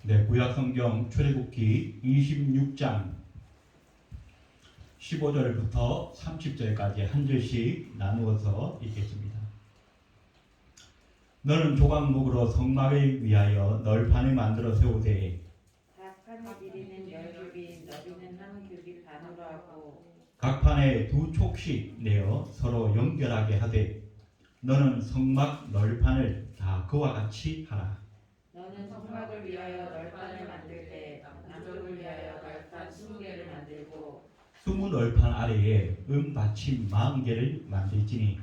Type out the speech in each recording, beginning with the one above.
네, 구약성경 출애굽기 26장 15절부터 30절까지 한 절씩 나누어서 읽겠습니다. 너는 조각목으로 성막을 위하여 널판을 만들어 세우되 각 판의 길이는 10규빗, 너비는 한 규빗 반으로 하고 각 판에 두 촉씩 내어 서로 연결하게 하되 너는 성막 널판을 다 그와 같이 하라. 너는 성막을 위하여 널판을 만들 때 남쪽을 위하여 널판 20개를 만들고 20 널판 아래에 받침 40개를 만들지니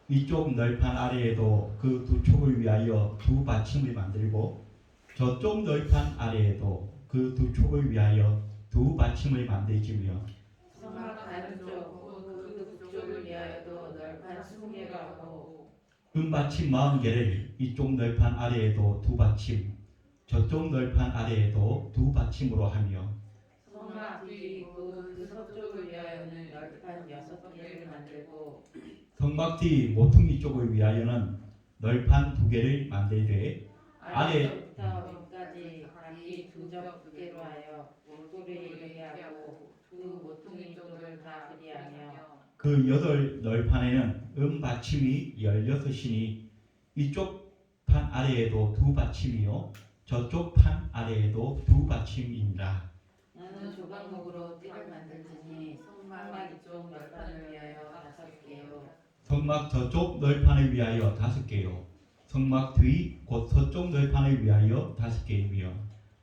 이쪽 널판 아래에도 그 두 촉을 위하여 두 받침을 만들고 저쪽 널판 아래에도 그 두 촉을 위하여 두 받침을 만들지며 성막 다른 쪽, 그 북쪽을 위하여도 널판 20개가 하고 받침 40개를 이쪽 널판 아래에도 두 받침 저쪽 널판 아래에도 두 받침으로 하며 성막 뒤 그 서쪽을 위하여는 널판 6개를 만들고 성막 뒤 모퉁이 쪽을 위하여는 널판 2개를 만들되 아래서부터 위까지 각기 두적 2개로 하여 목도를 이르게 하고 두 모퉁이 쪽을 다 그리하며 그 8 널판에는 받침이 16이니 이쪽 판 아래에도 두 받침이요 저쪽 판 아래에도 두 받침이니라. 너는 조각목으로 띠를 만들지니 성막 이쪽 널판을 위하여 5개요 성막 저쪽 널판을 위하여 5개요 성막 뒤 곧 서쪽 널판을 위하여 5개이며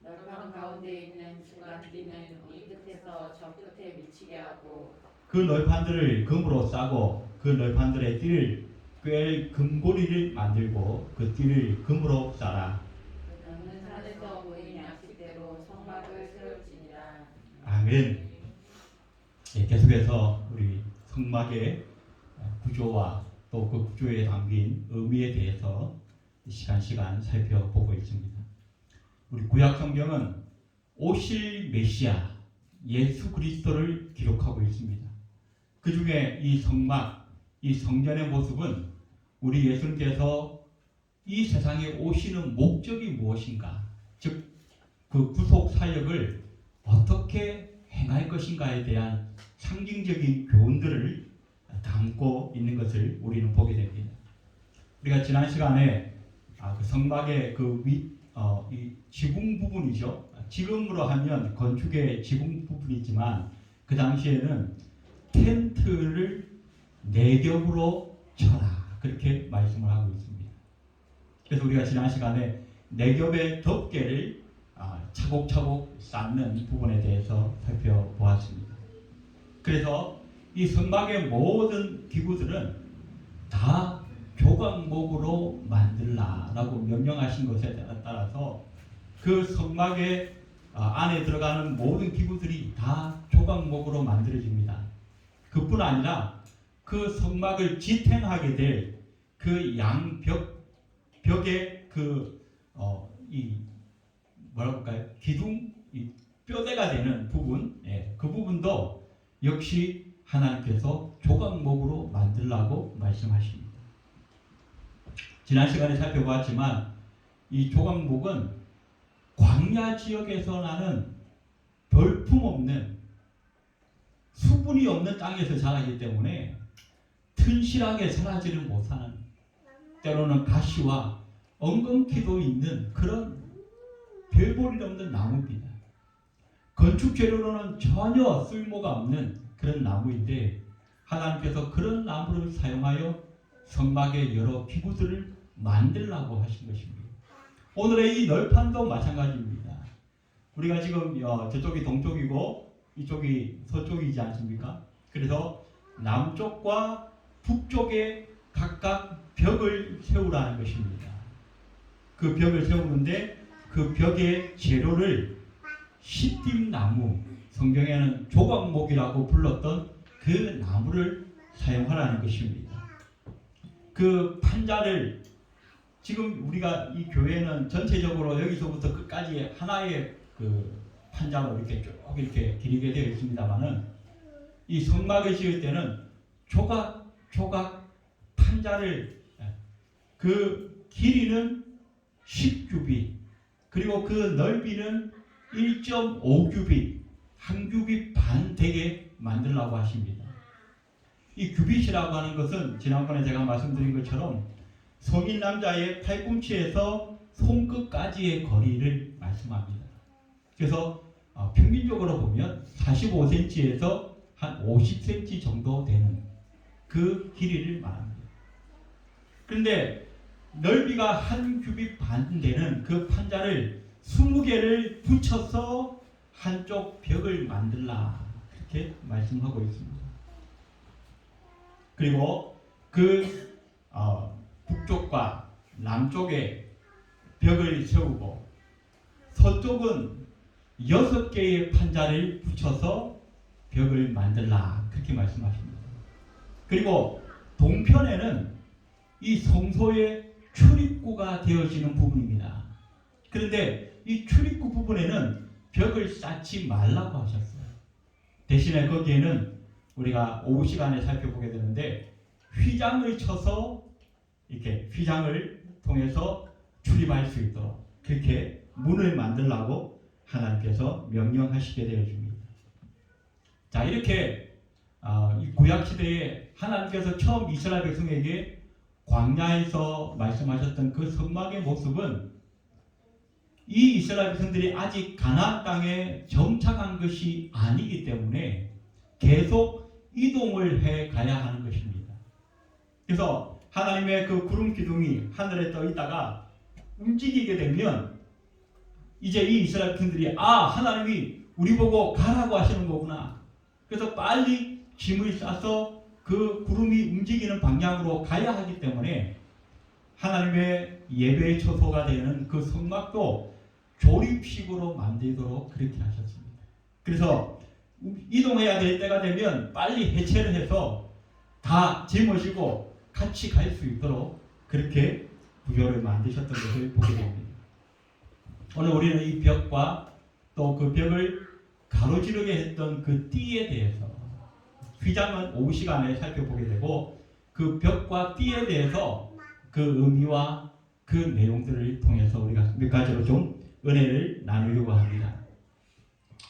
널판 가운데 있는 중간띠는 이 끝에서 저 끝에 미치게 하고 그 널판들을 금으로 싸고 그 널판들의 띠를 꿰 금고리를 만들고 그 띠를 금으로 싸라. 너는 산에서 보인 양식대로 성막을 세울지니라. 아멘. 예, 계속해서 우리 성막의 구조와 또 그 구조에 담긴 의미에 대해서 시간 살펴보고 있습니다. 우리 구약 성경은 오실 메시아 예수 그리스도를 기록하고 있습니다. 그 중에 이 성막, 이 성전의 모습은 우리 예수님께서 이 세상에 오시는 목적이 무엇인가, 즉 그 구속 사역을 어떻게 행할 것인가에 대한 상징적인 교훈들을 담고 있는 것을 우리는 보게 됩니다. 우리가 지난 시간에 그 성막의 이 지붕 부분이죠. 지금으로 하면 건축의 지붕 부분이지만 그 당시에는 텐트를 4겹으로 쳐라 그렇게 말씀을 하고 있습니다. 그래서 우리가 지난 시간에 4겹의 덮개를 차곡차곡 쌓는 부분에 대해서 살펴보았습니다. 그래서 이 성막의 모든 기구들은 다 조각목으로 만들라라고 명령하신 것에 따라서 그 성막의 안에 들어가는 모든 기구들이 다 조각목으로 만들어집니다. 그뿐 아니라 그 성막을 지탱하게 될 그 벽의 기둥, 뼈대가 되는 부분, 그 부분도 역시 하나님께서 조각목으로 만들라고 말씀하십니다. 지난 시간에 살펴보았지만 이 조각목은 광야 지역에서 나는 볼품없는 수분이 없는 땅에서 자라기 때문에 튼실하게 자라지를 못하는, 때로는 가시와 엉겅퀴도 있는 그런 별볼일 없는 나무입니다. 건축 재료로는 전혀 쓸모가 없는 그런 나무인데 하나님께서 그런 나무를 사용하여 성막의 여러 기구들을 만들라고 하신 것입니다. 오늘의 이 널판도 마찬가지입니다. 우리가 지금 저쪽이 동쪽이고 이쪽이 서쪽이지 않습니까? 그래서 남쪽과 북쪽에 각각 벽을 세우라는 것입니다. 그 벽을 세우는데 그 벽의 재료를 시띠나무, 성경에는 조각목이라고 불렀던 그 나무를 사용하라는 것입니다. 그 판자를 지금 우리가 이 교회는 전체적으로 여기서부터 끝까지 하나의 그 판자로 이렇게 쭉 이렇게 기리게 되어 있습니다만은 이 성막을 지을 때는 조각 판자를 그 길이는 10규빗, 그리고 그 넓이는 1.5규빗, 한 규빗 반 되게 만들라고 하십니다. 이 규빗이라고 하는 것은 지난번에 제가 말씀드린 것처럼 성인 남자의 팔꿈치에서 손끝까지의 거리를 말씀합니다. 그래서 평균적으로 보면 45cm에서 한 50cm 정도 되는 그 길이를 말합니다. 그런데 넓이가 한 규빗 반 되는 그 판자를 20개를 붙여서 한쪽 벽을 만들라, 그렇게 말씀하고 있습니다. 그리고 그 북쪽과 남쪽에 벽을 세우고 서쪽은 6개의 판자를 붙여서 벽을 만들라, 그렇게 말씀하십니다. 그리고 동편에는 이 성소의 출입구가 되어지는 부분입니다. 그런데 이 출입구 부분에는 벽을 쌓지 말라고 하셨어요. 대신에 거기에는 우리가 오후 시간에 살펴보게 되는데 휘장을 쳐서 이렇게 휘장을 통해서 출입할 수 있도록 그렇게 문을 만들라고 하나님께서 명령하시게 되어집니다. 자, 이렇게 이 구약 시대에 하나님께서 처음 이스라엘 백성에게 광야에서 말씀하셨던 그 성막의 모습은 이 이스라엘 백성들이 아직 가나안 땅에 정착한 것이 아니기 때문에 계속 이동을 해 가야 하는 것입니다. 그래서 하나님의 그 구름 기둥이 하늘에 떠 있다가 움직이게 되면 이제 이 이스라엘 백성들이 하나님이 우리 보고 가라고 하시는 거구나. 그래서 빨리 짐을 싸서 그 구름이 움직이는 방향으로 가야 하기 때문에 하나님의 예배의 처소가 되는 그 성막도 조립식으로 만들도록 그렇게 하셨습니다. 그래서 이동해야 될 때가 되면 빨리 해체를 해서 다 짊어지고 같이 갈 수 있도록 그렇게 구조를 만드셨던 것을 보게 됩니다. 오늘 우리는 이 벽과 또 그 벽을 가로지르게 했던 그 띠에 대해서 휘장은 오후 시간에 살펴보게 되고 그 벽과 띠에 대해서 그 의미와 그 내용들을 통해서 우리가 몇 가지로 좀 은혜를 나누려고 합니다.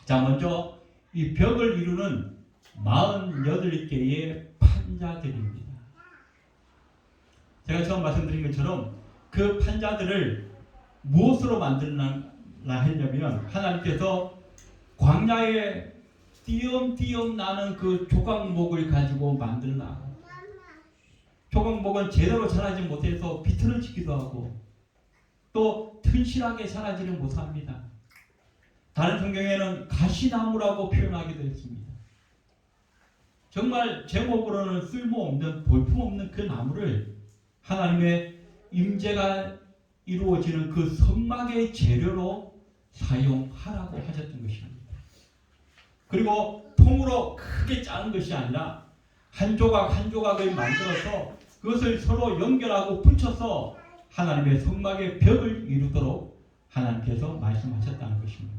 자, 먼저 이 벽을 이루는 48개의 판자들입니다. 제가 처음 말씀드린 것처럼 그 판자들을 무엇으로 만들라 했냐면 하나님께서 광야에 띄엄띄엄 나는 그 조각목을 가지고 만들라. 조각목은 제대로 자라지 못해서 비틀어지기도 하고 또 튼실하게 자라지를 못합니다. 다른 성경에는 가시나무라고 표현하기도 했습니다. 정말 제목으로는 쓸모없는 볼품없는 그 나무를 하나님의 임재가 이루어지는 그 성막의 재료로 사용하라고 하셨던 것입니다. 그리고 통으로 크게 짜는 것이 아니라 한 조각 한 조각을 만들어서 그것을 서로 연결하고 붙여서 하나님의 성막의 벽을 이루도록 하나님께서 말씀하셨다는 것입니다.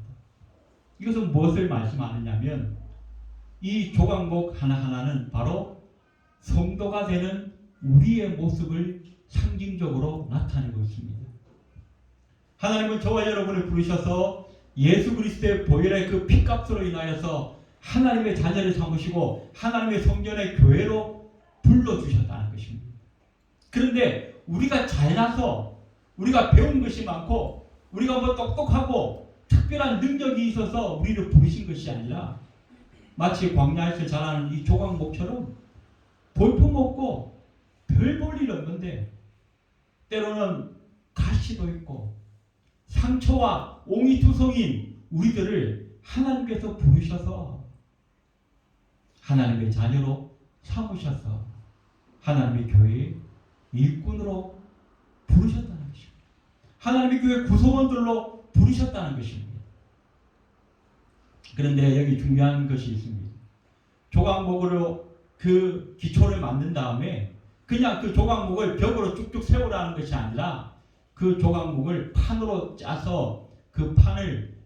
이것은 무엇을 말씀하느냐면 이 조각목 하나하나는 바로 성도가 되는 우리의 모습을 상징적으로 나타내고 있습니다. 하나님은 저와 여러분을 부르셔서 예수 그리스도의 보혈의 그 피값으로 인하여서 하나님의 자녀를 삼으시고 하나님의 성전의 교회로 불러주셨다는 것입니다. 그런데 우리가 잘나서 우리가 배운 것이 많고 우리가 뭐 똑똑하고 특별한 능력이 있어서 우리를 부르신 것이 아니라 마치 광야에서 자라는 이 조각목처럼 볼품없고 별 볼 일 없는데 때로는 가시도 있고 상처와 옹이투성인 우리들을 하나님께서 부르셔서 하나님의 자녀로 삼으셔서 하나님의 교회의 일꾼으로 부르셨다는 것입니다. 하나님의 교회 구성원들로 부르셨다는 것입니다. 그런데 여기 중요한 것이 있습니다. 조각목으로 그 기초를 만든 다음에 그냥 그 조각목을 벽으로 쭉쭉 세우라는 것이 아니라 그 조각목을 판으로 짜서 그 판을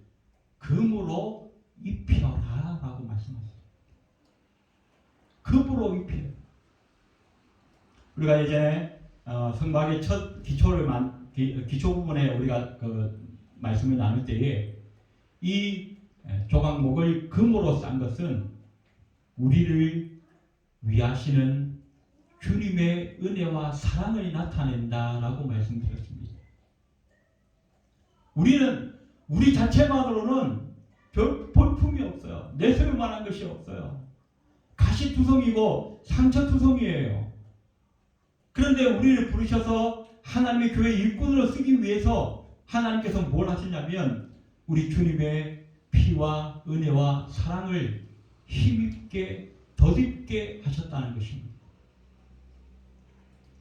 금으로 입혀라 라고 말씀하셨어요. 금으로 입혀요. 우리가 예전에 성막의 첫 기초 부분에 우리가 말씀을 나눌 때에 이 조각목을 금으로 싼 것은 우리를 위하시는 주님의 은혜와 사랑을 나타낸다라고 말씀드렸습니다. 우리는 우리 자체만으로는 별 볼품이 없어요. 내세울 만한 것이 없어요. 가시투성이고 상처투성이에요. 그런데 우리를 부르셔서 하나님의 교회 일꾼으로 쓰기 위해서 하나님께서 뭘 하시냐면 우리 주님의 피와 은혜와 사랑을 힘있게 덧입게 하셨다는 것입니다.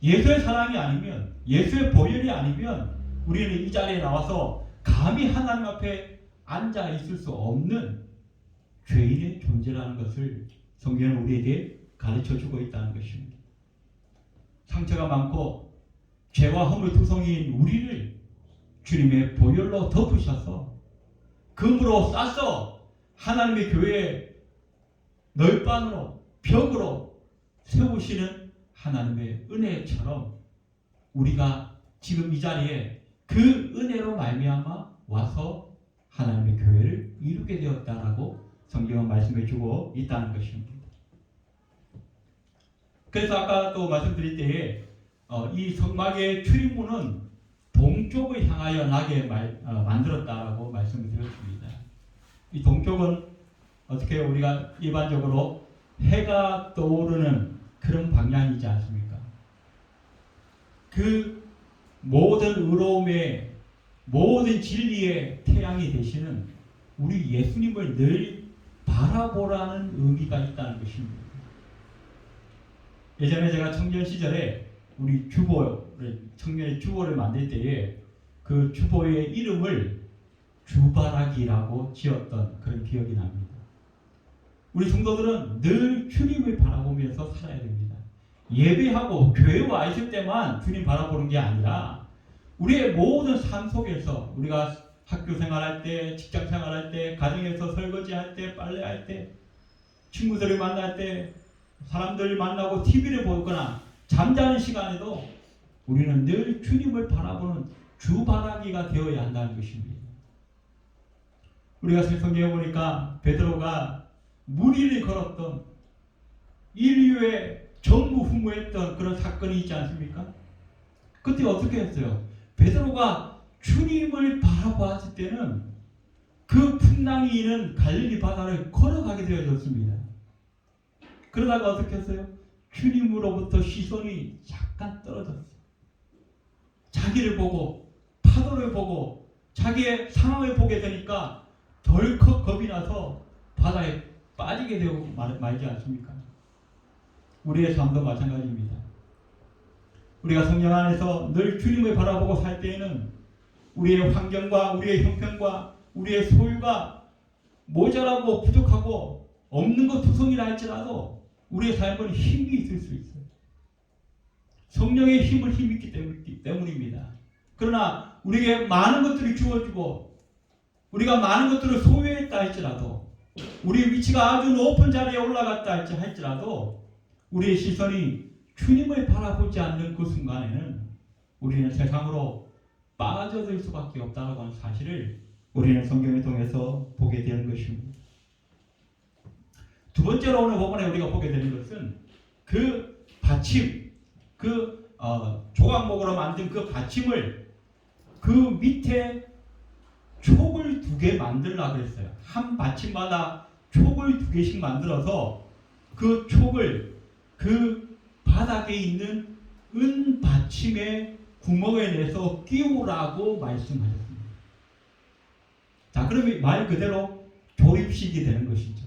예수의 사랑이 아니면, 예수의 보혈이 아니면 우리는 이 자리에 나와서 감히 하나님 앞에 앉아 있을 수 없는 죄인의 존재라는 것을 성경은 우리에게 가르쳐주고 있다는 것입니다. 상처가 많고 죄와 허물투성이인 우리를 주님의 보혈로 덮으셔서 금으로 싸서 하나님의 교회의 널판으로 벽으로 세우시는 하나님의 은혜처럼 우리가 지금 이 자리에 그 은혜로 말미암아 와서 하나님의 교회를 이루게 되었다라고 성경은 말씀해 주고 있다는 것입니다. 그래서 아까 또 말씀드릴 때에 이 성막의 출입문은 동쪽을 향하여 나게 만들었다라고 말씀을 드렸습니다. 이 동쪽은 어떻게 우리가 일반적으로 해가 떠오르는 그런 방향이지 않습니까? 그 모든 의로움의 모든 진리의 태양이 되시는 우리 예수님을 늘 바라보라는 의미가 있다는 것입니다. 예전에 제가 청년 시절에 우리 청년의 주보를 만들 때에 그 주보의 이름을 주바라기라고 지었던 그런 기억이 납니다. 우리 성도들은 늘 주님을 바라보면서 살아야 됩니다. 예배하고 교회에 와 있을 때만 주님 바라보는 게 아니라 우리의 모든 삶 속에서 우리가 학교 생활할 때, 직장 생활할 때, 가정에서 설거지할 때, 빨래할 때, 친구들을 만날 때, 사람들을 만나고 TV를 보거나 잠자는 시간에도 우리는 늘 주님을 바라보는 주바라기가 되어야 한다는 것입니다. 우리가 성경에 보니까 베드로가 무리를 걸었던 인류의 전무후무했던 그런 사건이 있지 않습니까? 그때 어떻게 했어요? 베드로가 주님을 바라봤을 때는 그 풍랑이 있는 갈릴리 바다를 걸어가게 되어졌습니다. 그러다가 어떻게 했어요? 주님으로부터 시선이 잠깐 떨어졌어요. 자기를 보고 파도를 보고 자기의 상황을 보게 되니까 덜컥 겁이 나서 바다에 빠지게 되고 말지 않습니까? 우리의 삶도 마찬가지입니다. 우리가 성령 안에서 늘 주님을 바라보고 살 때에는 우리의 환경과 우리의 형편과 우리의 소유가 모자라고 부족하고 없는 것 투성이라 할지라도 우리의 삶은 힘이 있을 수 있어요. 성령의 힘을 힘있기 때문입니다. 그러나 우리에게 많은 것들이 주어지고 우리가 많은 것들을 소유했다 할지라도 우리의 위치가 아주 높은 자리에 올라갔다 할지라도 우리의 시선이 주님을 바라보지 않는 그 순간에는 우리는 세상으로 빠져들 수밖에 없다는 하는 사실을 우리는 성경을 통해서 보게 되는 것입니다. 두 번째로 오늘 본문에 우리가 보게 되는 것은 그 받침, 조각목으로 만든 그 받침을 그 밑에 촉을 2개 만들려고 했어요. 한 받침마다 촉을 2개씩 만들어서 그 촉을 그 바닥에 있는 은 받침의 구멍에 내서 끼우라고 말씀하셨습니다. 자, 그러면 말 그대로 조립식이 되는 것이죠.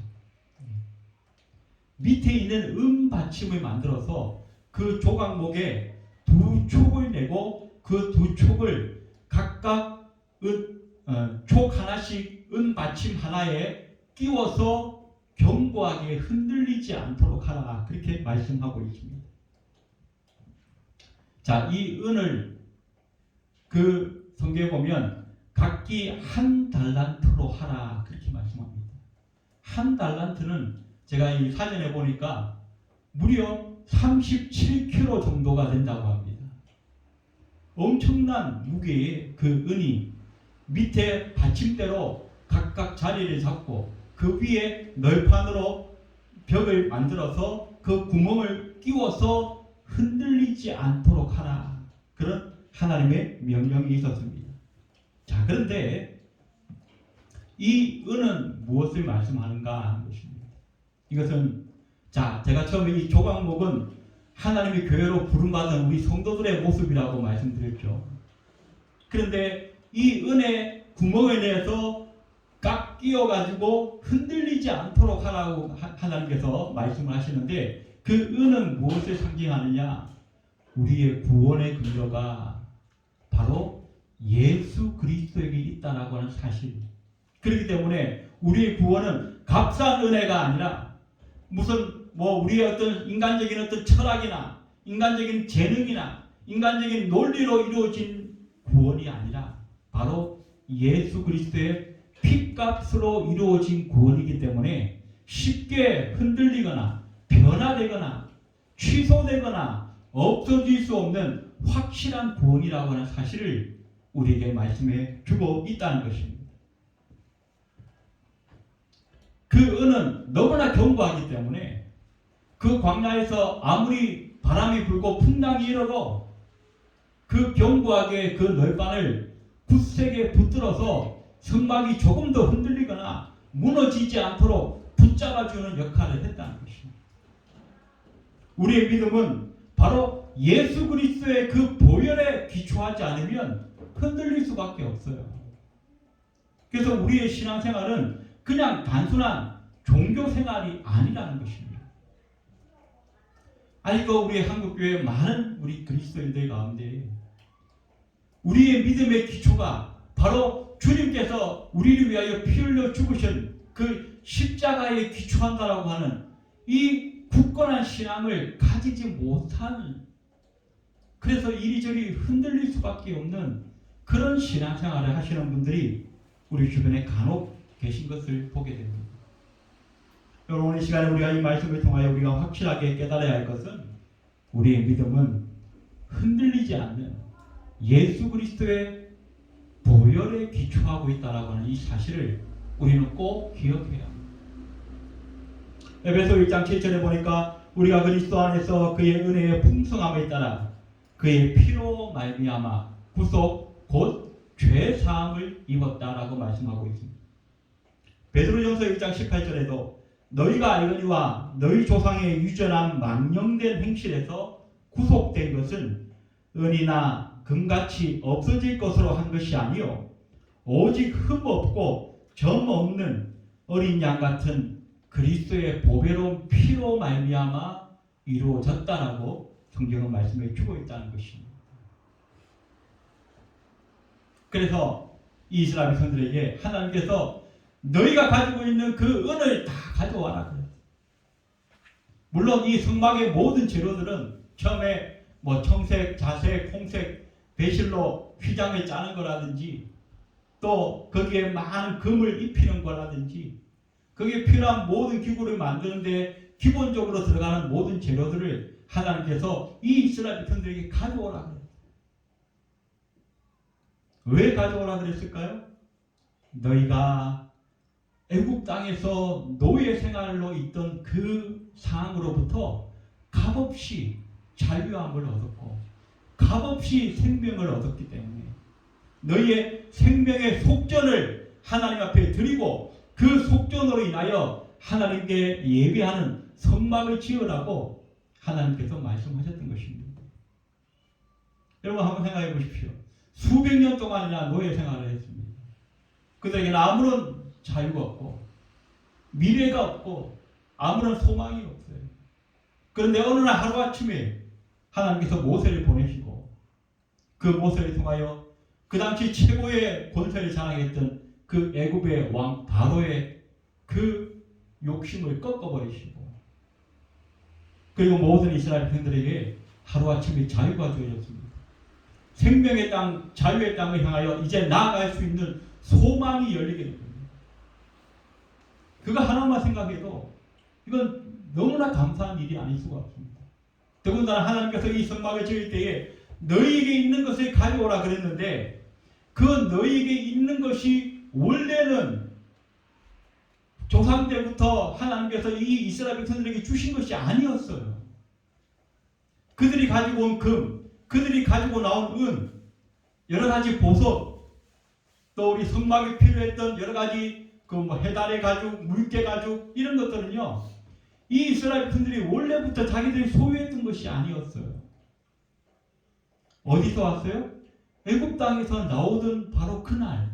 밑에 있는 은 받침을 만들어서 그 조각목에 2촉을 내고 그 2촉을 각각 촉 하나씩 은 받침 하나에 끼워서 견고하게 흔들리지 않도록 하라, 그렇게 말씀하고 있습니다. 자, 이 은을 그 성경에 보면 각기 한 달란트로 하라, 그렇게 말씀합니다. 한 달란트는 제가 이 사전에 보니까 무려 37kg 정도가 된다고 합니다. 엄청난 무게의 그 은이 밑에 받침대로 각각 자리를 잡고 그 위에 널판으로 벽을 만들어서 그 구멍을 끼워서 흔들리지 않도록 하라. 그런 하나님의 명령이 있었습니다. 자, 그런데 이 은은 무엇을 말씀하는가 하는 것입니다. 이것은 자, 제가 처음에 이 조각목은 하나님의 교회로 부름받은 우리 성도들의 모습이라고 말씀드렸죠. 그런데 이 은의 구멍에 대해서 깍 끼워가지고 흔들리지 않도록 하라고 하나님께서 말씀을 하시는데 그 은은 무엇을 상징하느냐? 우리의 구원의 근거가 바로 예수 그리스도에게 있다라고 하는 사실. 그렇기 때문에 우리의 구원은 값싼 은혜가 아니라 무슨 우리의 어떤 인간적인 어떤 철학이나 인간적인 재능이나 인간적인 논리로 이루어진 구원이 아니라 바로 예수 그리스도의 피값으로 이루어진 구원이기 때문에 쉽게 흔들리거나 변화되거나 취소되거나 없어질 수 없는 확실한 구원이라고 하는 사실을 우리에게 말씀해 주고 있다는 것입니다. 그 은은 너무나 견고하기 때문에 그 광야에서 아무리 바람이 불고 풍랑이 일어도 그 견고하게 그 널판을 굳세게 붙들어서 성막이 조금 더 흔들리거나 무너지지 않도록 붙잡아주는 역할을 했다는 것입니다. 우리의 믿음은 바로 예수 그리스도의 그 보혈에 기초하지 않으면 흔들릴 수밖에 없어요. 그래서 우리의 신앙생활은 그냥 단순한 종교생활이 아니라는 것입니다. 아이고 우리 한국교회 많은 우리 그리스도인들 가운데 우리의 믿음의 기초가 바로 주님께서 우리를 위하여 피 흘려 죽으신 그 십자가에 기초한다라고 하는 이 굳건한 신앙을 가지지 못한, 그래서 이리저리 흔들릴 수밖에 없는 그런 신앙생활을 하시는 분들이 우리 주변에 간혹 계신 것을 보게 됩니다. 여러분, 이 시간에 우리가 이 말씀을 통하여 우리가 확실하게 깨달아야 할 것은 우리의 믿음은 흔들리지 않는 예수 그리스도의 보혈에 기초하고 있다라고 하는 이 사실을 우리는 꼭 기억해야 합니다. 에베소 1장 7절에 보니까 우리가 그리스도 안에서 그의 은혜의 풍성함에 따라 그의 피로 말미암아 구속 곧 죄 사함을 입었다라고 말씀하고 있습니다. 베드로전서 1장 18절에도 너희가 알거니와 너희 조상의 유전한 망령된 행실에서 구속된 것은 은이나 금같이 없어질 것으로 한 것이 아니요 오직 흠 없고 점 없는 어린 양 같은 그리스도의 보배로운 피로 말미암아 이루어졌다라고 성경은 말씀해 주고 있다는 것입니다. 그래서 이스라엘 백성들에게 하나님께서 너희가 가지고 있는 그 은을 다 가져와라 그랬어요. 물론 이 성막의 모든 재료들은 처음에 청색, 자색, 홍색, 배실로 휘장을 짜는 거라든지 또 거기에 많은 금을 입히는 거라든지 거기에 필요한 모든 기구를 만드는데 기본적으로 들어가는 모든 재료들을 하나님께서 이 이스라엘 백성들에게 가져오라 그랬어요. 왜 가져오라 그랬을까요? 너희가 애국 땅에서 노예 생활로 있던 그 상황으로부터 값없이 자유함을 얻었고 값없이 생명을 얻었기 때문에 너희의 생명의 속전을 하나님 앞에 드리고 그 속전으로 인하여 하나님께 예배하는 성막을 지으라고 하나님께서 말씀하셨던 것입니다. 여러분 한번 생각해 보십시오. 수백 년 동안이나 노예 생활을 했습니다. 그들에게는 아무런 자유가 없고 미래가 없고 아무런 소망이 없어요. 그런데 어느 날 하루아침에 하나님께서 모세를 보내시고 그 모세를 통하여 그 당시 최고의 권세를 자랑했던 그 애굽의 왕 바로의 그 욕심을 꺾어버리시고 그리고 모든 이스라엘 백성들에게 하루아침에 자유가 주어졌습니다. 생명의 땅, 자유의 땅을 향하여 이제 나아갈 수 있는 소망이 열리게 됩니다. 그거 하나만 생각해도 이건 너무나 감사한 일이 아닐 수가 없습니다. 더군다나 하나님께서 이 성막을 지을 때에 너희에게 있는 것을 가져오라 그랬는데 그 너희에게 있는 것이 원래는 조상 때부터 하나님께서 이 이스라엘 백성들에게 주신 것이 아니었어요. 그들이 가지고 온 금, 그들이 가지고 나온 은, 여러 가지 보석, 또 우리 성막에 필요했던 여러 가지 해달의 가죽, 물개 가죽 이런 것들은요, 이 이스라엘 백성들이 원래부터 자기들이 소유했던 것이 아니었어요. 어디서 왔어요? 애굽 땅에서 나오던 바로 그날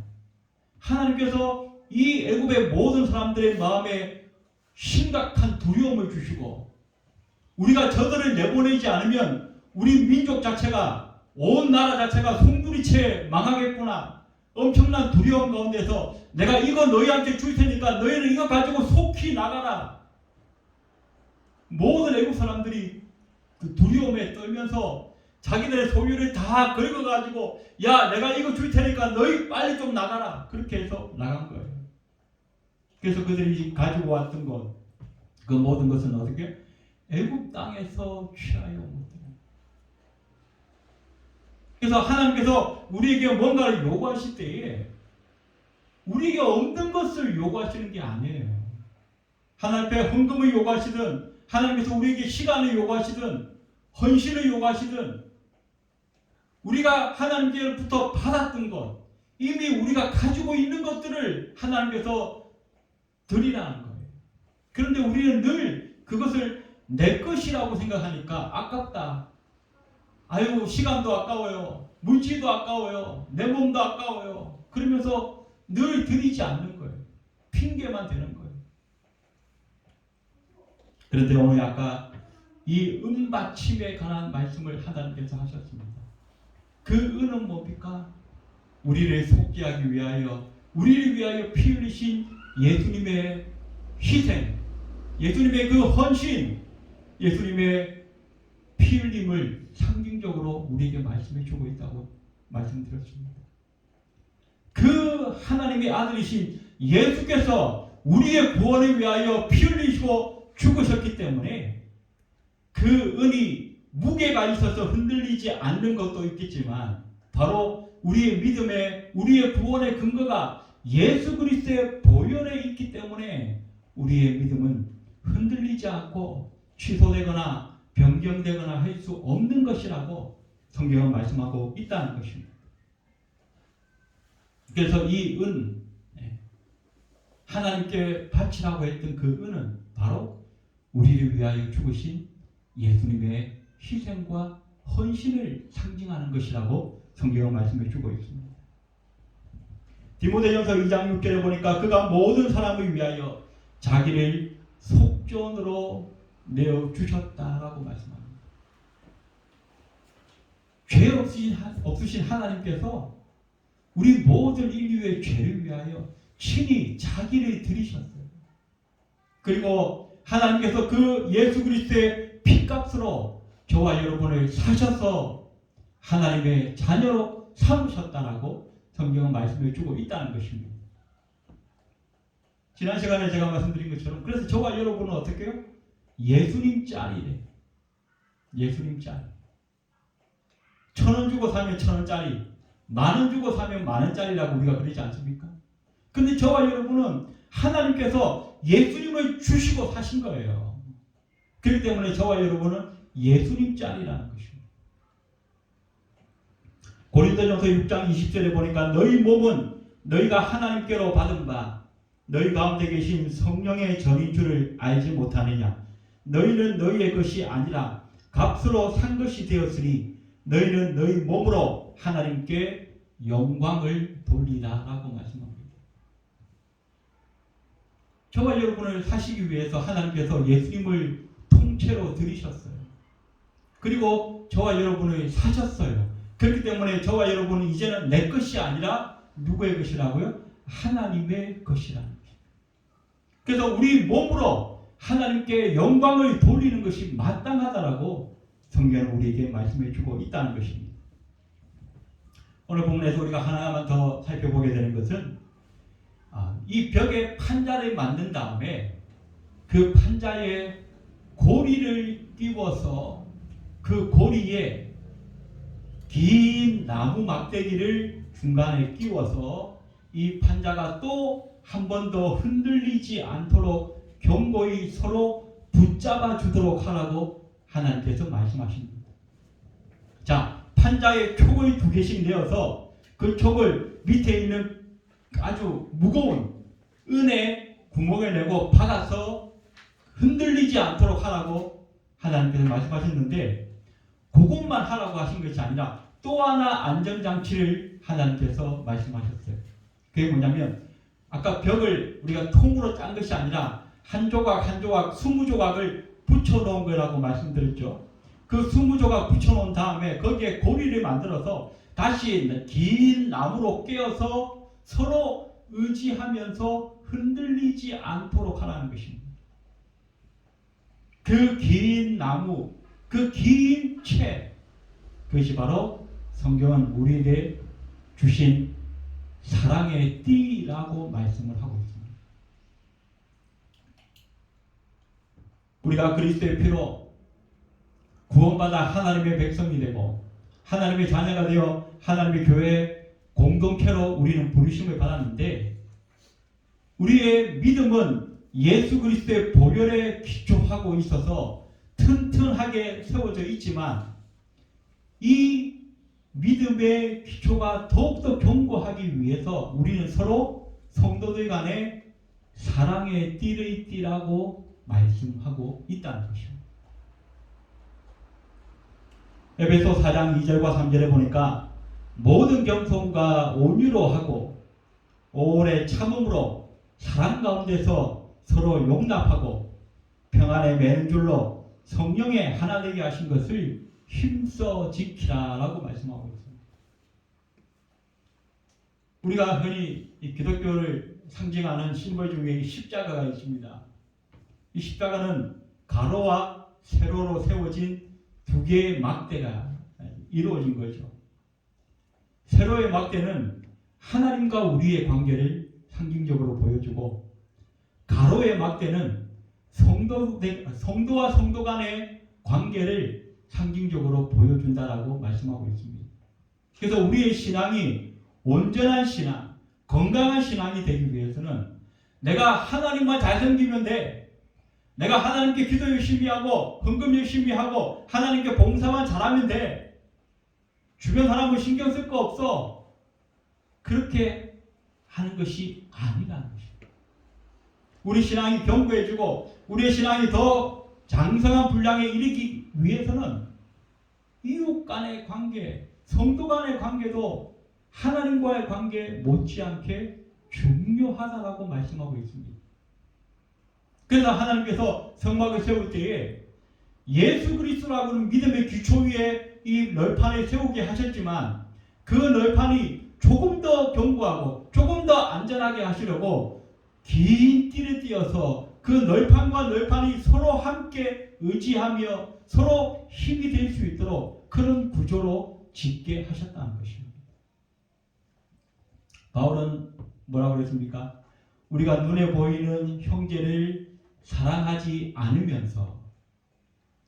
하나님께서 이 애굽의 모든 사람들의 마음에 심각한 두려움을 주시고, 우리가 저들을 내보내지 않으면 우리 민족 자체가, 온 나라 자체가 송두리째 망하겠구나, 엄청난 두려움 가운데서 내가 이거 너희한테 줄 테니까 너희는 이거 가지고 속히 나가라. 모든 애국 사람들이 그 두려움에 떨면서 자기들의 소유를 다 긁어가지고, 야, 내가 이거 줄 테니까 너희 빨리 좀 나가라. 그렇게 해서 나간 거예요. 그래서 그들이 가지고 왔던 것, 그 모든 것은 어떻게? 애국 땅에서 취하여 온 것들. 그래서 하나님께서 우리에게 뭔가를 요구하실 때에 우리에게 없는 것을 요구하시는 게 아니에요. 하나님 앞에 헌금을 요구하시든, 하나님께서 우리에게 시간을 요구하시든, 헌신을 요구하시든, 우리가 하나님께로부터 받았던 것, 이미 우리가 가지고 있는 것들을 하나님께서 드리라는 거예요. 그런데 우리는 늘 그것을 내 것이라고 생각하니까 아깝다. 아유, 시간도 아까워요. 물질도 아까워요. 내 몸도 아까워요. 그러면서 늘 드리지 않는 거예요. 핑계만 대는 거예요. 그런데 오늘 아까 이 은받침에 관한 말씀을 하나님께서 하셨습니다. 그 은은 뭡니까? 우리를 속죄하기 위하여, 우리를 위하여 피 흘리신 예수님의 희생, 예수님의 그 헌신, 예수님의 피 흘림을 상징적으로 우리에게 말씀해 주고 있다고 말씀드렸습니다. 그 하나님의 아들이신 예수께서 우리의 구원을 위하여 피 흘리시고 죽으셨기 때문에 그 은이 무게가 있어서 흔들리지 않는 것도 있겠지만, 바로 우리의 믿음의, 우리의 구원의 근거가 예수 그리스도의 보혈에 있기 때문에 우리의 믿음은 흔들리지 않고 취소되거나 변경되거나 할 수 없는 것이라고 성경은 말씀하고 있다는 것입니다. 그래서 이 은, 하나님께 바치라고 했던 그 은은 바로 우리를 위하여 죽으신 예수님의 희생과 헌신을 상징하는 것이라고 성경은 말씀해 주고 있습니다. 디모데전서 2장 6절에 보니까 그가 모든 사람을 위하여 자기를 속전으로 내어주셨다라고 말씀합니다. 죄 없으신 하나님께서 우리 모든 인류의 죄를 위하여 친히 자기를 드리셨어요. 그리고 하나님께서 그 예수 그리스도의 피값으로 저와 여러분을 사셔서 하나님의 자녀로 삼으셨다라고 성경은 말씀해 주고 있다는 것입니다. 지난 시간에 제가 말씀드린 것처럼, 그래서 저와 여러분은 어떻게 해요? 예수님 짤이래. 예수님 짤. 1,000원 주고 사면 1,000원짜리, 10,000원 주고 사면 10,000원짜리라고 우리가 그러지 않습니까? 근데 저와 여러분은 하나님께서 예수님을 주시고 사신 거예요. 그렇기 때문에 저와 여러분은 예수님 짤이라는 것입니다. 고린도전서 6장 20절에 보니까 너희 몸은 너희가 하나님께로 받은 바 너희 가운데 계신 성령의 전인 줄을 알지 못하느냐. 너희는 너희의 것이 아니라 값으로 산 것이 되었으니 너희는 너희 몸으로 하나님께 영광을 돌리라라고 말씀합니다. 저와 여러분을 사시기 위해서 하나님께서 예수님을 통째로 들이셨어요. 그리고 저와 여러분을 사셨어요. 그렇기 때문에 저와 여러분은 이제는 내 것이 아니라 누구의 것이라고요? 하나님의 것이라는 것입니다. 그래서 우리 몸으로 하나님께 영광을 돌리는 것이 마땅하다라고 성경은 우리에게 말씀해 주고 있다는 것입니다. 오늘 본문에서 우리가 하나만 더 살펴보게 되는 것은 이 벽에 판자를 만든 다음에 그 판자에 고리를 띄워서 그 고리에 긴 나무 막대기를 중간에 끼워서 이 판자가 또 한 번 더 흔들리지 않도록 견고히 서로 붙잡아 주도록 하라고 하나님께서 말씀하십니다. 자, 판자에 촉을 2개씩 내어서 그 촉을 밑에 있는 아주 무거운 은의 구멍에 내고 박아서 흔들리지 않도록 하라고 하나님께서 말씀하셨는데, 그것만 하라고 하신 것이 아니라 또 하나 안전장치를 하나님께서 말씀하셨어요. 그게 뭐냐면, 아까 벽을 우리가 통으로 짠 것이 아니라 한 조각 한 조각 20조각을 붙여놓은 거라고 말씀드렸죠. 그 20조각 붙여놓은 다음에 거기에 고리를 만들어서 다시 긴 나무로 꿰어서 서로 의지하면서 흔들리지 않도록 하라는 것입니다. 그 긴 나무, 그 긴 채, 그것이 바로 성경은 우리에게 주신 사랑의 띠라고 말씀을 하고 있습니다. 우리가 그리스도의 피로 구원받아 하나님의 백성이 되고 하나님의 자녀가 되어 하나님의 교회 공동체로 우리는 부르심을 받았는데, 우리의 믿음은 예수 그리스도의 보혈에 기초하고 있어서 튼튼하게 세워져 있지만, 이 믿음의 기초가 더욱더 견고하기 위해서 우리는 서로 성도들 간에 사랑의 띠를 띠라고 말씀하고 있다는 것입니다. 에베소 4장 2절과 3절에 보니까 모든 겸손과 온유로 하고 오래 참음으로 사랑 가운데서 서로 용납하고 평안에 매는 줄로 성령의 하나 되게 하신 것을 힘써 지키라라고 말씀하고 있습니다. 우리가 흔히 이 기독교를 상징하는 심벌 중에 십자가가 있습니다. 이 십자가는 가로와 세로로 세워진 2개의 막대가 이루어진 거죠. 세로의 막대는 하나님과 우리의 관계를 상징적으로 보여주고, 가로의 막대는 성도와 성도 간의 관계를 상징적으로 보여준다라고 말씀하고 있습니다. 그래서 우리의 신앙이 온전한 신앙, 건강한 신앙이 되기 위해서는 내가 하나님만 잘 섬기면 돼, 내가 하나님께 기도 열심히 하고 헌금 열심히 하고 하나님께 봉사만 잘하면 돼, 주변 사람은 신경 쓸 거 없어, 그렇게 하는 것이 아니라는 것입니다. 우리 신앙이 견고해지고 우리의 신앙이 더 장성한 분량에 이르기 위해서는 이웃 간의 관계, 성도 간의 관계도 하나님과의 관계 못지않게 중요하다라고 말씀하고 있습니다. 그래서 하나님께서 성막을 세울 때에 예수 그리스도라고 하는 믿음의 기초 위에 이 널판을 세우게 하셨지만, 그 널판이 조금 더 견고하고 조금 더 안전하게 하시려고 긴 띠를 띄어서 그 널판과 널판이 서로 함께 의지하며 서로 힘이 될 수 있도록 그런 구조로 짓게 하셨다는 것입니다. 바울은 뭐라고 그랬습니까? 우리가 눈에 보이는 형제를 사랑하지 않으면서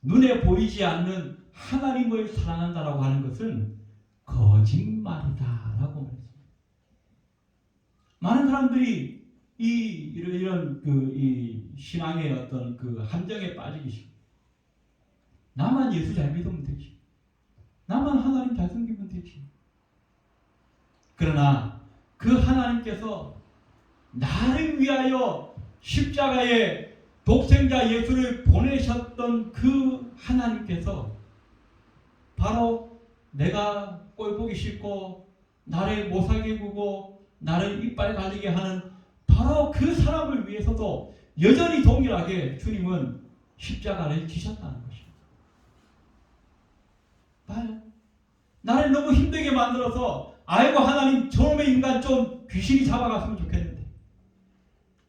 눈에 보이지 않는 하나님을 사랑한다라고 하는 것은 거짓말이다라고 말했습니다. 많은 사람들이 이런 이 신앙의 어떤 그 함정에 빠지기 쉽습니다. 나만 예수 잘 믿으면 되지, 나만 하나님 잘 섬기면 되지. 그러나 그 하나님께서 나를 위하여 십자가에 독생자 예수를 보내셨던 그 하나님께서 바로 내가 꼴 보기 싫고 나를 못살게 구고 나를 이빨 가리게 하는 바로 그 사람을 위해서도 여전히 동일하게 주님은 십자가를 지셨다는 것입니다. 봐요. 나를 너무 힘들게 만들어서 아이고 하나님 저놈의 인간 좀 귀신이 잡아갔으면 좋겠는데,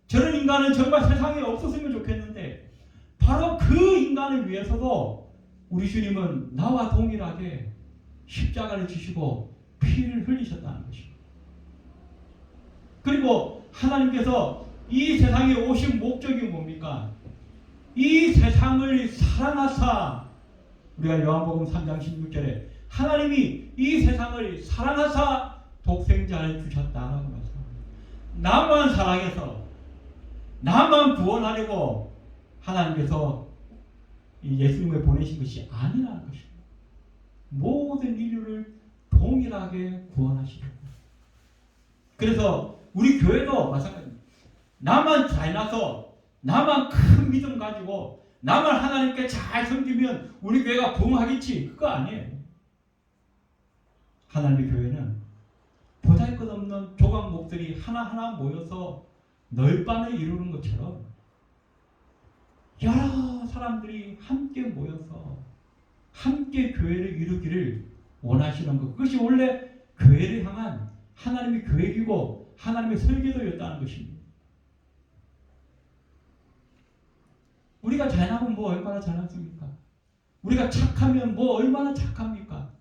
저런 인간은 정말 세상에 없었으면 좋겠는데, 바로 그 인간을 위해서도 우리 주님은 나와 동일하게 십자가를 지시고 피를 흘리셨다는 것입니다. 그리고 하나님께서 이 세상에 오신 목적이 뭡니까? 이 세상을 사랑하사, 우리가 요한복음 3장 16절에 하나님이 이 세상을 사랑하사 독생자를 주셨다라고 말씀합니다. 나만 사랑해서 나만 구원하려고 하나님께서 이 예수님을 보내신 것이 아니라는 것입니다. 모든 인류를 동일하게 구원하시려고. 그래서 우리 교회도 마찬가지입니다. 나만 잘나서 나만 큰 믿음 가지고 나만 하나님께 잘 섬기면 우리 교회가 부흥하겠지. 그거 아니에요. 하나님의 교회는 보잘것없는 조각목들이 하나하나 모여서 널빤을 이루는 것처럼 여러 사람들이 함께 모여서 함께 교회를 이루기를 원하시는 것. 그것이 원래 교회를 향한 하나님의 계획이고 하나님의 설계도였다는 것입니다. 우리가 잘나면 뭐 얼마나 잘났습니까? 우리가 착하면 뭐 얼마나 착합니까?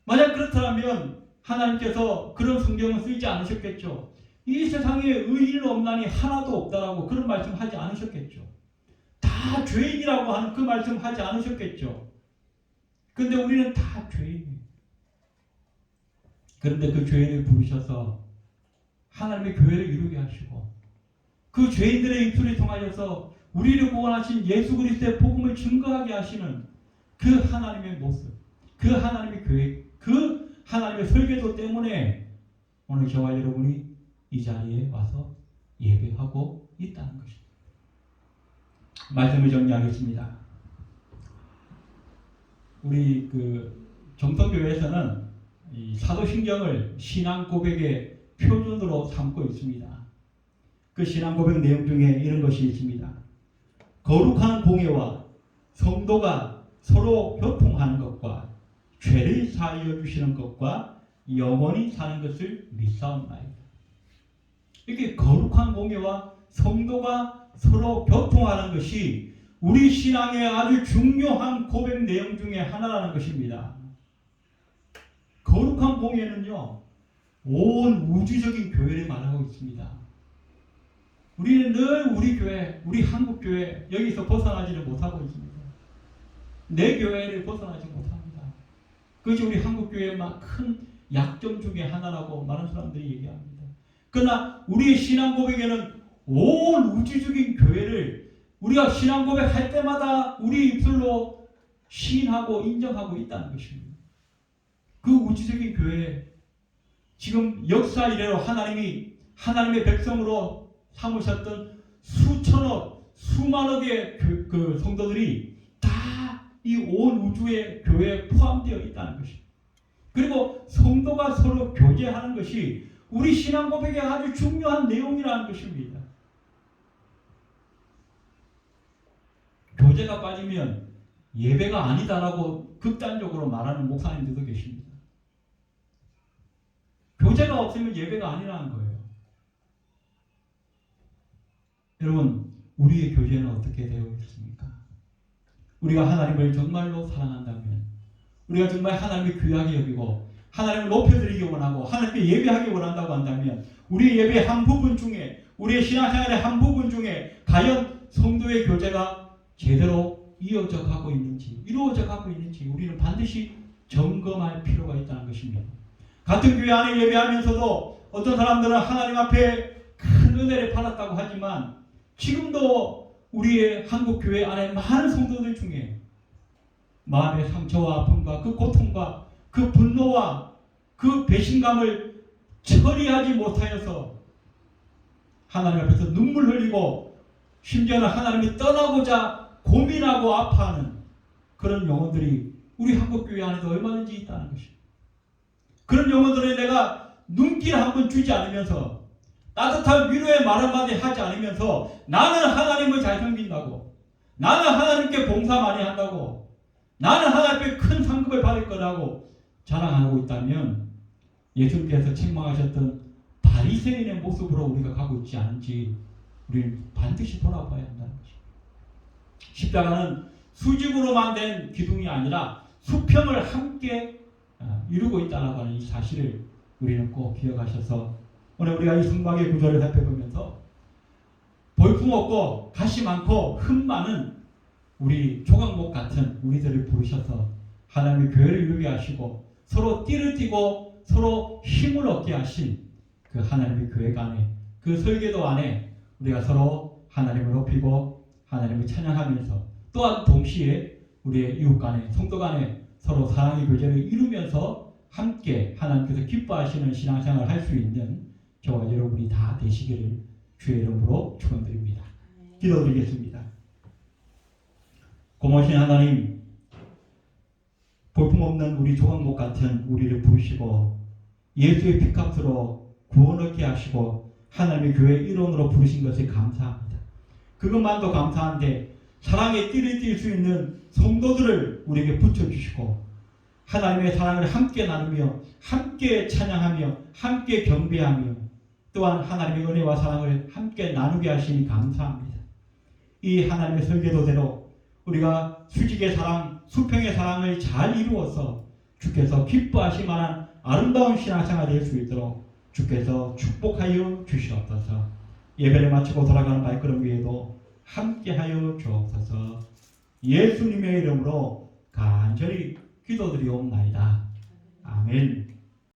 만약 그렇다면 하나님께서 그런 성경을 쓰지 않으셨겠죠. 이 세상에 의인 없나니 하나도 없다라고 그런 말씀하지 않으셨겠죠. 다 죄인이라고 하는 그 말씀하지 않으셨겠죠. 그런데 우리는 다 죄인이에요. 그런데 그 죄인을 부르셔서 하나님의 교회를 이루게 하시고 그 죄인들의 입술을 통하여서 우리를 구원하신 예수 그리스도의 복음을 증거하게 하시는 그 하나님의 모습, 그 하나님의 계획, 그 하나님의 설계도 때문에 오늘 저와 여러분이 이 자리에 와서 예배하고 있다는 것입니다. 말씀을 정리하겠습니다. 우리 정통교회에서는 이 사도신경을 신앙 고백의 표준으로 삼고 있습니다. 그 신앙 고백 내용 중에 이런 것이 있습니다. 거룩한 공예와 성도가 서로 교통하는 것과 죄를 사하여 주시는 것과 영원히 사는 것을 믿사옵나이다. 이렇게 거룩한 공예와 성도가 서로 교통하는 것이 우리 신앙의 아주 중요한 고백 내용 중에 하나라는 것입니다. 거룩한 공예는요, 온 우주적인 교회를 말하고 있습니다. 우리는 늘 우리 교회, 우리 한국교회 여기서 벗어나지를 못하고 있습니다. 내 교회를 벗어나지 못합니다. 그것이 우리 한국교회의 큰 약점 중에 하나라고 많은 사람들이 얘기합니다. 그러나 우리의 신앙 고백에는 온 우주적인 교회를 우리가 신앙 고백할 때마다 우리 입술로 시인하고 인정하고 있다는 것입니다. 그 우주적인 교회, 지금 역사 이래로 하나님이 하나님의 백성으로 삼으셨던 수천억, 수만억의 그 성도들이 다 이 온 우주의 교회에 포함되어 있다는 것입니다. 그리고 성도가 서로 교제하는 것이 우리 신앙 고백의 아주 중요한 내용이라는 것입니다. 교제가 빠지면 예배가 아니다라고 극단적으로 말하는 목사님들도 계십니다. 교제가 없으면 예배가 아니라는 거예요. 여러분, 우리의 교제는 어떻게 되어 있습니까? 우리가 하나님을 정말로 사랑한다면, 우리가 정말 하나님을 귀하게 여기고 하나님을 높여드리기 원하고 하나님께 예배하기 원한다고 한다면 우리의 예배의 한 부분 중에, 우리의 신앙생활의 한 부분 중에 과연 성도의 교제가 제대로 이어져 가고 있는지, 이루어져 가고 있는지 우리는 반드시 점검할 필요가 있다는 것입니다. 같은 교회 안에 예배하면서도 어떤 사람들은 하나님 앞에 큰 은혜를 받았다고 하지만 지금도 우리의 한국교회 안에 많은 성도들 중에 마음의 상처와 아픔과 그 고통과 그 분노와 그 배신감을 처리하지 못하여서 하나님 앞에서 눈물 흘리고 심지어는 하나님이 떠나고자 고민하고 아파하는 그런 영혼들이 우리 한국교회 안에도 얼마든지 있다는 것입니다. 그런 영혼들에 내가 눈길 한번 주지 않으면서 따뜻한 위로의 말 한마디 하지 않으면서 나는 하나님을 잘 섬긴다고, 나는 하나님께 봉사 많이 한다고, 나는 하나님께 큰 상급을 받을 거라고 자랑하고 있다면 예수님께서 책망하셨던 바리새인의 모습으로 우리가 가고 있지 않은지 우리는 반드시 돌아봐야 한다는 것입니다. 십자가는 수직으로만 된 기둥이 아니라 수평을 함께 이루고 있다는 하는 이 사실을 우리는 꼭 기억하셔서 오늘 우리가 이 성막의 구절을 살펴보면서 볼품없고 가시 많고 흠 많은 우리 조각목 같은 우리들을 부르셔서 하나님의 교회를 이루게 하시고 서로 띠를 띠고 서로 힘을 얻게 하신 그 하나님의 교회 안에 그 설계도 안에 우리가 서로 하나님을 높이고 하나님을 찬양하면서 또한 동시에 우리의 이웃 간에 성도 간에 서로 사랑의 교제를 이루면서 함께 하나님께서 기뻐하시는 신앙생활을 할 수 있는 저와 여러분이 다 되시기를 주의 이름으로 축원드립니다. 기도드리겠습니다. 고마우신 하나님, 볼품없는 우리 조각목 같은 우리를 부르시고 예수의 피값으로 구원 얻게 하시고 하나님의 교회 일원으로 부르신 것에 감사합니다. 그것만도 감사한데 사랑의 띠를 띌 수 있는 성도들을 우리에게 붙여주시고 하나님의 사랑을 함께 나누며 함께 찬양하며 함께 경배하며 또한 하나님의 은혜와 사랑을 함께 나누게 하시니 감사합니다. 이 하나님의 설계도대로 우리가 수직의 사랑, 수평의 사랑을 잘 이루어서 주께서 기뻐하실 만한 아름다운 신앙생활이 될 수 있도록 주께서 축복하여 주시옵소서. 예배를 마치고 돌아가는 발걸음 위에도 함께하여 주옵소서. 예수님의 이름으로 간절히 기도드리옵나이다. 아멘.